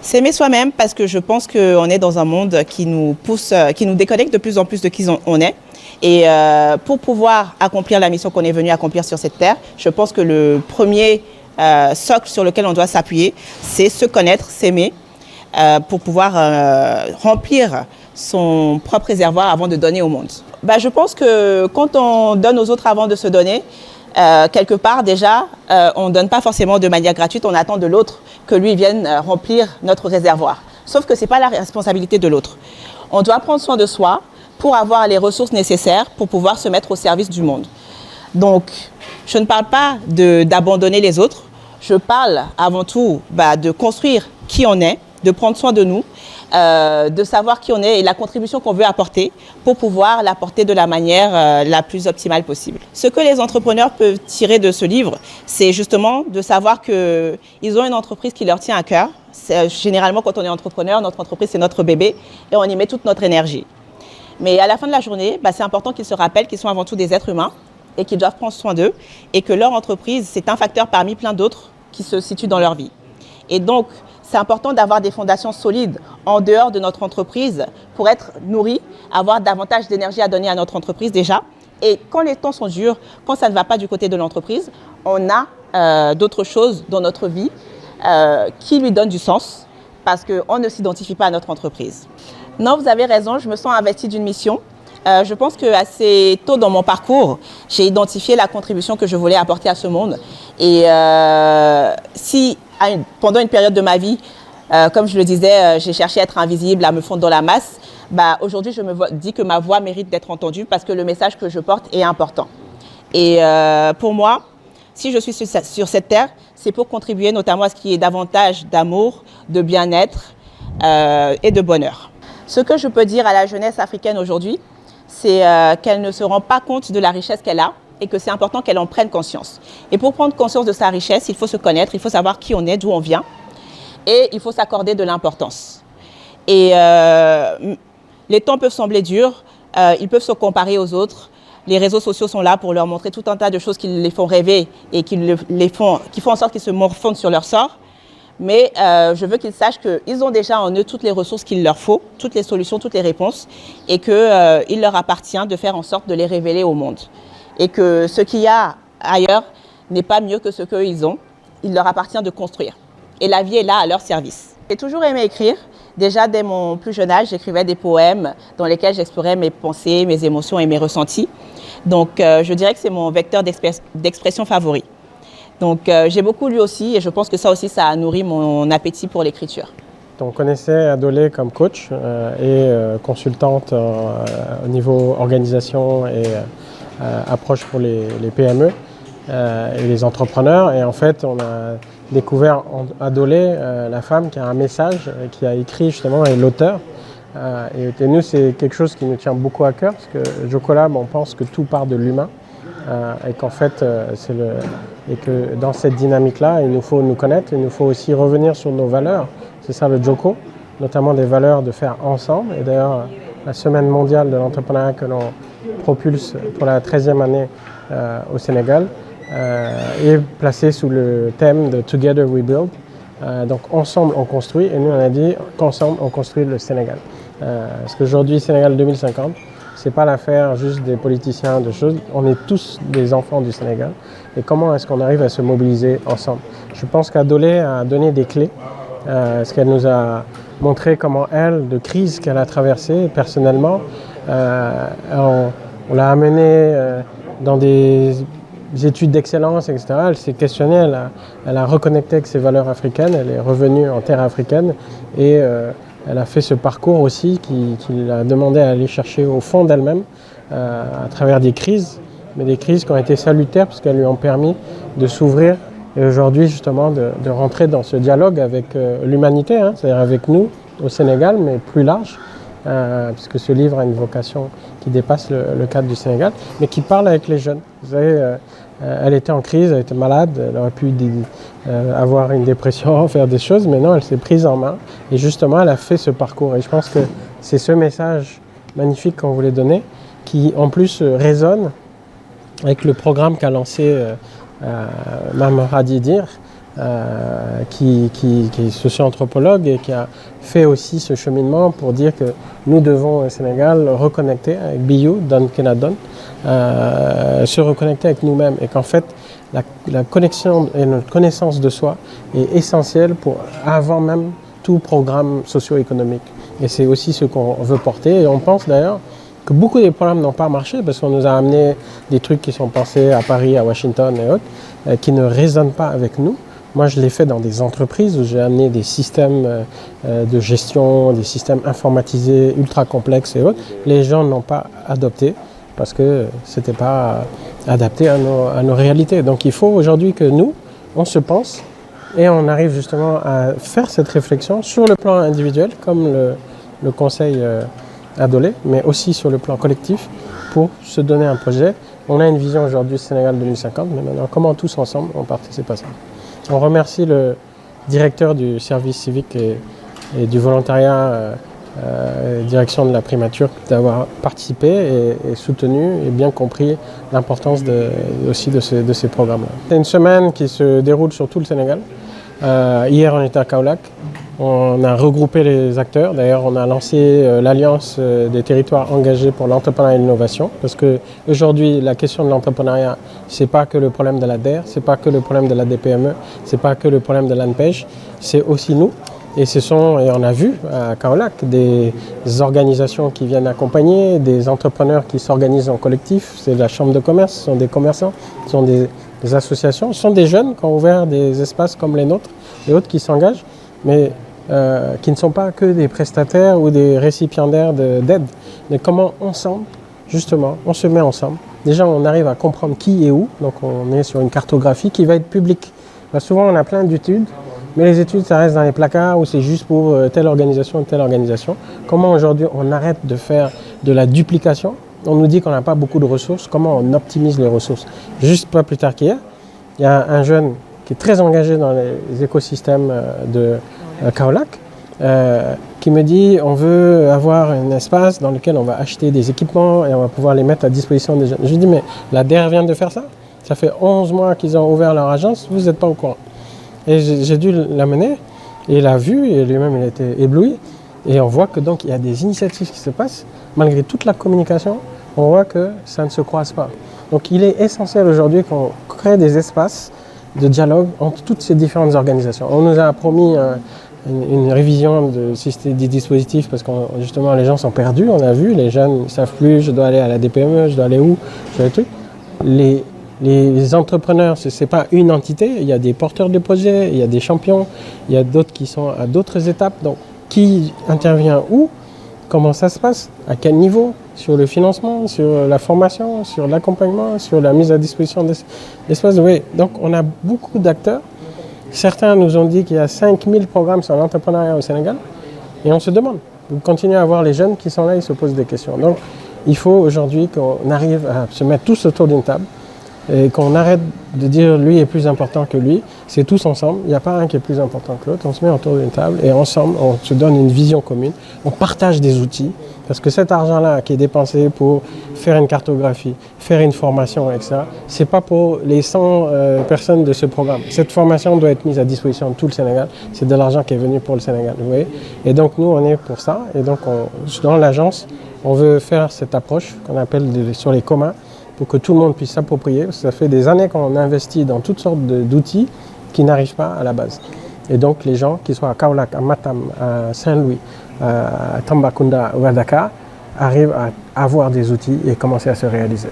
S'aimer soi-même parce que je pense qu'on est dans un monde qui nous pousse, qui nous déconnecte de plus en plus de qui on est. Et pour pouvoir accomplir la mission qu'on est venu accomplir sur cette terre, je pense que le premier socle sur lequel on doit s'appuyer, c'est se connaître, s'aimer, pour pouvoir remplir son propre réservoir avant de donner au monde. Je pense que quand on donne aux autres avant de se donner, quelque part déjà, on ne donne pas forcément de manière gratuite, on attend de l'autre que lui vienne remplir notre réservoir. Sauf que ce n'est pas la responsabilité de l'autre. On doit prendre soin de soi pour avoir les ressources nécessaires pour pouvoir se mettre au service du monde. Donc, je ne parle pas d'abandonner les autres, je parle avant tout de construire qui on est, de prendre soin de nous, de savoir qui on est et la contribution qu'on veut apporter pour pouvoir l'apporter de la manière la plus optimale possible. Ce que les entrepreneurs peuvent tirer de ce livre, c'est justement de savoir qu'ils ont une entreprise qui leur tient à cœur. Généralement, quand on est entrepreneur, notre entreprise, c'est notre bébé et on y met toute notre énergie. Mais à la fin de la journée, c'est important qu'ils se rappellent qu'ils sont avant tout des êtres humains et qu'ils doivent prendre soin d'eux et que leur entreprise, c'est un facteur parmi plein d'autres qui se situent dans leur vie. Et donc, c'est important d'avoir des fondations solides en dehors de notre entreprise pour être nourri, avoir davantage d'énergie à donner à notre entreprise déjà. Et quand les temps sont durs, quand ça ne va pas du côté de l'entreprise, on a d'autres choses dans notre vie qui lui donnent du sens parce qu'on ne s'identifie pas à notre entreprise. Non, vous avez raison, je me sens investie d'une mission. Je pense qu'assez tôt dans mon parcours, j'ai identifié la contribution que je voulais apporter à ce monde. Et si pendant une période de ma vie, comme je le disais, j'ai cherché à être invisible, à me fondre dans la masse, aujourd'hui je me dis que ma voix mérite d'être entendue parce que le message que je porte est important. Et pour moi, si je suis sur cette terre, c'est pour contribuer notamment à ce qu'il y ait davantage d'amour, de bien-être et de bonheur. Ce que je peux dire à la jeunesse africaine aujourd'hui, c'est qu'elle ne se rend pas compte de la richesse qu'elle a et que c'est important qu'elle en prenne conscience. Et pour prendre conscience de sa richesse, il faut se connaître, il faut savoir qui on est, d'où on vient et il faut s'accorder de l'importance. Et les temps peuvent sembler durs, ils peuvent se comparer aux autres. Les réseaux sociaux sont là pour leur montrer tout un tas de choses qui les font rêver et qui font en sorte qu'ils se morfondent sur leur sort. Mais je veux qu'ils sachent qu'ils ont déjà en eux toutes les ressources qu'il leur faut, toutes les solutions, toutes les réponses, et qu'il leur appartient de faire en sorte de les révéler au monde. Et que ce qu'il y a ailleurs n'est pas mieux que ce qu'ils ont. Il leur appartient de construire. Et la vie est là à leur service. J'ai toujours aimé écrire. Déjà, dès mon plus jeune âge, j'écrivais des poèmes dans lesquels j'explorais mes pensées, mes émotions et mes ressentis. Donc, je dirais que c'est mon vecteur d'expression favori. Donc j'ai beaucoup lu aussi et je pense que ça aussi, ça a nourri mon appétit pour l'écriture. On connaissait Adolé comme coach et consultante au niveau organisation et approche pour les PME et les entrepreneurs. Et en fait, on a découvert en Adolé la femme qui a un message, qui a écrit justement, et l'auteur. Et nous, c'est quelque chose qui nous tient beaucoup à cœur parce que Jocolab, on pense que tout part de l'humain. Et qu'en fait, et que dans cette dynamique-là, il nous faut nous connaître, il nous faut aussi revenir sur nos valeurs. C'est ça le Joko, notamment des valeurs de faire ensemble. Et d'ailleurs, la semaine mondiale de l'entrepreneuriat que l'on propulse pour la 13e année au Sénégal est placée sous le thème de Together We Build. Donc ensemble on construit, et nous on a dit qu'ensemble on construit le Sénégal. Parce qu'aujourd'hui, Sénégal 2050, c'est pas l'affaire juste des politiciens, de choses. On est tous des enfants du Sénégal. Et comment est-ce qu'on arrive à se mobiliser ensemble? Je pense qu'Adolé a donné des clés. Parce qu'elle nous a montré comment elle, de crise qu'elle a traversée personnellement, on l'a amenée dans des études d'excellence, etc. Elle s'est questionnée, elle a reconnecté avec ses valeurs africaines, elle est revenue en terre africaine et elle a fait ce parcours aussi qui l'a demandé à aller chercher au fond d'elle-même à travers des crises, mais des crises qui ont été salutaires parce qu'elles lui ont permis de s'ouvrir et aujourd'hui justement de rentrer dans ce dialogue avec l'humanité, c'est-à-dire avec nous au Sénégal, mais plus large, puisque ce livre a une vocation qui dépasse le cadre du Sénégal, mais qui parle avec les jeunes. Vous savez, elle était en crise, elle était malade, elle aurait pu avoir une dépression, faire des choses, mais non, elle s'est prise en main et justement elle a fait ce parcours. Et je pense que c'est ce message magnifique qu'on voulait donner, qui en plus résonne avec le programme qu'a lancé Mme Radidir, qui est socio-anthropologue et qui a fait aussi ce cheminement pour dire que nous devons au Sénégal reconnecter avec Biyu, Don Kenadon, se reconnecter avec nous-mêmes et qu'en fait la connexion et notre connaissance de soi est essentielle pour avant même tout programme socio-économique. Et c'est aussi ce qu'on veut porter et on pense d'ailleurs que beaucoup des programmes n'ont pas marché parce qu'on nous a amené des trucs qui sont pensés à Paris, à Washington et autres, qui ne résonnent pas avec nous. Moi, je l'ai fait dans des entreprises où j'ai amené des systèmes de gestion, des systèmes informatisés ultra complexes et autres. Les gens n'ont pas adopté parce que ce n'était pas adapté à nos réalités. Donc il faut aujourd'hui que nous, on se pense et on arrive justement à faire cette réflexion sur le plan individuel, comme le conseil Adolé, mais aussi sur le plan collectif pour se donner un projet. On a une vision aujourd'hui Sénégal 2050, mais maintenant comment tous ensemble on participe à ça. On remercie le directeur du service civique et du volontariat, direction de la primature, d'avoir participé et soutenu et bien compris l'importance aussi de ces programmes-là. C'est une semaine qui se déroule sur tout le Sénégal. Hier, on était à Kaolack. On a regroupé les acteurs. D'ailleurs, on a lancé l'Alliance des territoires engagés pour l'entrepreneuriat et l'innovation. Parce qu'aujourd'hui, la question de l'entrepreneuriat, ce n'est pas que le problème de la DER, ce n'est pas que le problème de la DPME, ce n'est pas que le problème de l'ANPEJ, c'est aussi nous. Et on a vu à Kaolack des organisations qui viennent accompagner, des entrepreneurs qui s'organisent en collectif. C'est la chambre de commerce, ce sont des commerçants, ce sont des associations, ce sont des jeunes qui ont ouvert des espaces comme les nôtres et autres qui s'engagent, mais qui ne sont pas que des prestataires ou des récipiendaires d'aide. Mais comment ensemble, justement, on se met ensemble. Déjà, on arrive à comprendre qui est où, donc on est sur une cartographie qui va être publique. Parce que souvent, on a plein d'études, mais les études, ça reste dans les placards ou c'est juste pour telle organisation, telle organisation. Comment aujourd'hui, on arrête de faire de la duplication? On nous dit qu'on n'a pas beaucoup de ressources. Comment on optimise les ressources? Juste pas plus tard qu'hier, il y a un jeune qui est très engagé dans les écosystèmes de Kaolack, qui me dit on veut avoir un espace dans lequel on va acheter des équipements et on va pouvoir les mettre à disposition des jeunes. Je lui dis mais la DER vient de faire ça. Ça fait 11 mois qu'ils ont ouvert leur agence, vous n'êtes pas au courant. Et j'ai dû l'amener et il a vu et lui-même il a été ébloui. Et on voit que donc il y a des initiatives qui se passent, malgré toute la communication, on voit que ça ne se croise pas. Donc il est essentiel aujourd'hui qu'on crée des espaces de dialogue entre toutes ces différentes organisations. On nous a promis une révision des dispositifs parce que justement les gens sont perdus, on a vu, les jeunes ne savent plus, je dois aller à la DPME, je dois aller où, je dois aller truc. Les entrepreneurs, ce n'est pas une entité, il y a des porteurs de projets, il y a des champions, il y a d'autres qui sont à d'autres étapes. Donc qui intervient où, comment ça se passe, à quel niveau, sur le financement, sur la formation, sur l'accompagnement, sur la mise à disposition d'espaces. Oui. Donc on a beaucoup d'acteurs. Certains nous ont dit qu'il y a 5000 programmes sur l'entrepreneuriat au Sénégal et on se demande. Vous continuez à voir les jeunes qui sont là, ils se posent des questions. Donc il faut aujourd'hui qu'on arrive à se mettre tous autour d'une table et qu'on arrête de dire lui est plus important que lui. C'est tous ensemble, il n'y a pas un qui est plus important que l'autre. On se met autour d'une table et ensemble on se donne une vision commune. On partage des outils parce que cet argent-là qui est dépensé pour faire une cartographie, faire une formation, etc., ce n'est pas pour les 100 personnes de ce programme. Cette formation doit être mise à disposition de tout le Sénégal. C'est de l'argent qui est venu pour le Sénégal. Vous voyez. Et donc nous on est pour ça. Et donc dans l'agence, on veut faire cette approche qu'on appelle sur les communs, pour que tout le monde puisse s'approprier. Ça fait des années qu'on investit dans toutes sortes d'outils qui n'arrivent pas à la base. Et donc les gens, qui soient à Kaolack, à Matam, à Saint-Louis, à Tambacounda ou à Dakar, arrivent à avoir des outils et commencer à se réaliser.